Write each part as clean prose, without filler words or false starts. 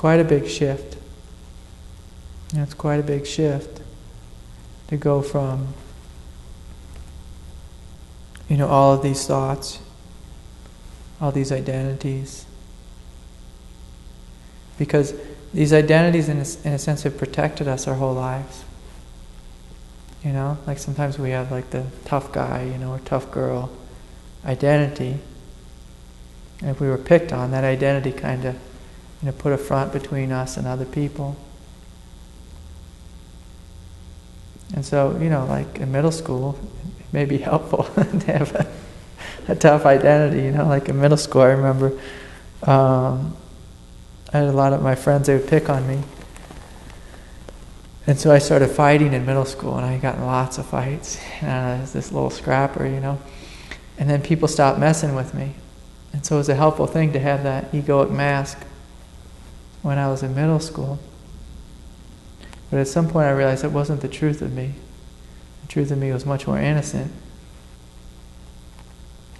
quite a big shift. It's quite a big shift to go from, all of these thoughts, all these identities. Because these identities, in a sense, have protected us our whole lives. Like sometimes we have like the tough guy, or tough girl identity. And if we were picked on, that identity kind of, put a front between us and other people. And so, like in middle school, it may be helpful to have a tough identity, like in middle school I remember I had a lot of my friends, they would pick on me. And so I started fighting in middle school, and I got in lots of fights. And I was this little scrapper, And then people stopped messing with me. And so it was a helpful thing to have that egoic mask when I was in middle school. But at some point I realized it wasn't the truth of me. The truth of me was much more innocent.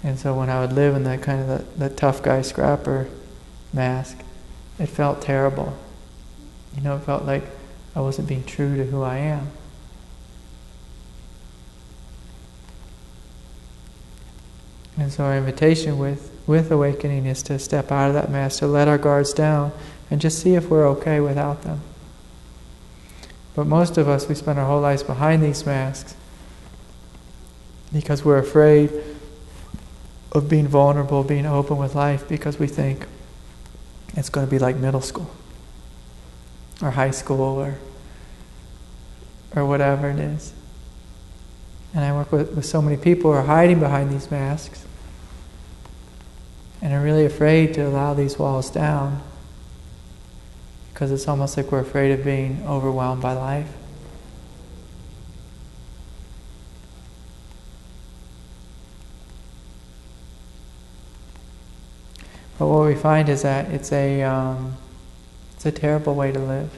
And so when I would live in that kind of that tough guy scrapper mask, it felt terrible. It felt like I wasn't being true to who I am. And so our invitation with awakening is to step out of that mask, to let our guards down, and just see if we're okay without them. But most of us, we spend our whole lives behind these masks because we're afraid of being vulnerable, being open with life, because we think it's going to be like middle school or high school or whatever it is. And I work with so many people who are hiding behind these masks and are really afraid to allow these walls down, because it's almost like we're afraid of being overwhelmed by life. But what we find is that it's a terrible way to live.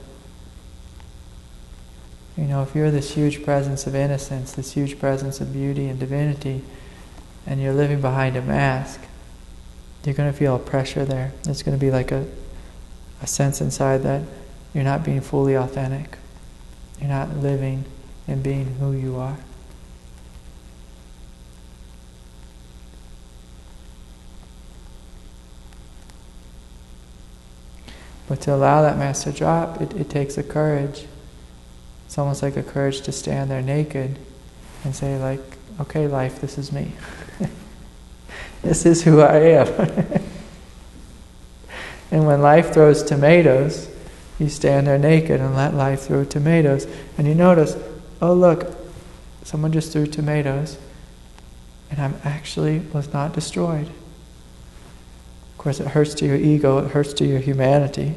If you're this huge presence of innocence, this huge presence of beauty and divinity, and you're living behind a mask, you're going to feel a pressure there. There's going to be like a sense inside that you're not being fully authentic. You're not living and being who you are. But to allow that mask to drop, it takes a courage. It's almost like a courage to stand there naked and say, like, okay, life, this is me. This is who I am. And when life throws tomatoes, you stand there naked and let life throw tomatoes. And you notice, oh look, someone just threw tomatoes, and I actually was not destroyed. Of course, it hurts to your ego, it hurts to your humanity.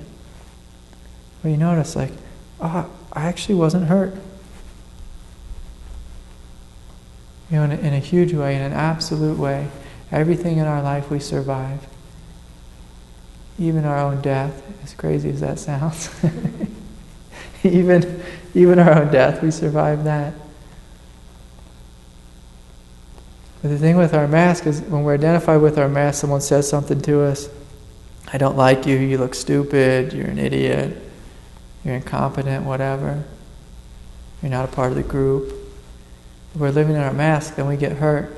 But you notice, like, I actually wasn't hurt. In a huge way, in an absolute way, everything in our life we survive. Even our own death, as crazy as that sounds. even our own death, we survive that. But the thing with our mask is, when we're identified with our mask, someone says something to us, I don't like you, you look stupid, you're an idiot, you're incompetent, whatever. You're not a part of the group. If we're living in our mask, then we get hurt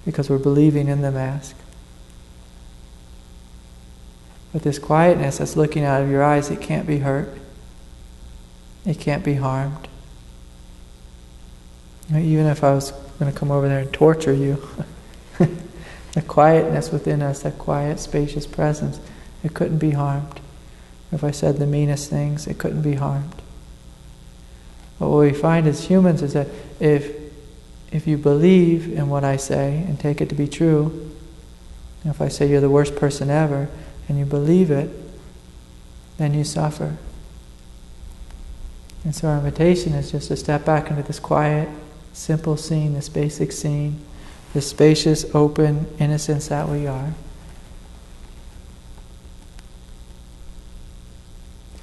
because we're believing in the mask. But this quietness that's looking out of your eyes, it can't be hurt. It can't be harmed. Even if I was going to come over there and torture you, the quietness within us, that quiet, spacious presence, it couldn't be harmed. If I said the meanest things, it couldn't be harmed. But what we find as humans is that if you believe in what I say and take it to be true, if I say you're the worst person ever, and you believe it, then you suffer. And so our invitation is just to step back into this quiet, simple scene, this basic scene, this spacious, open innocence that we are.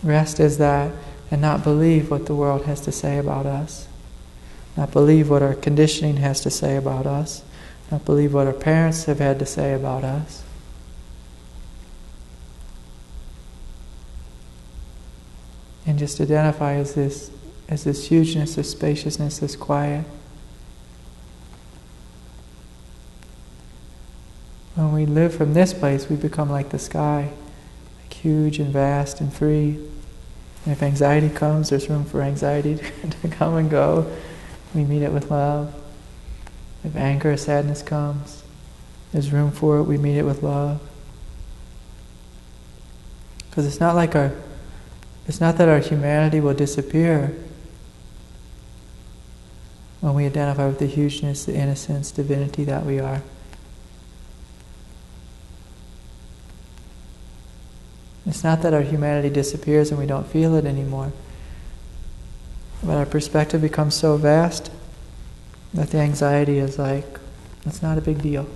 Rest as that, and not believe what the world has to say about us. Not believe what our conditioning has to say about us. Not believe what our parents have had to say about us. and just identify as this hugeness, this spaciousness, this quiet. When we live from this place, we become like the sky, like huge and vast and free. And if anxiety comes, there's room for anxiety to come and go. We meet it with love. If anger or sadness comes, there's room for it. We meet it with love. Because it's not that our humanity will disappear when we identify with the hugeness, the innocence, divinity that we are. It's not that our humanity disappears and we don't feel it anymore, but our perspective becomes so vast that the anxiety is like, it's not a big deal.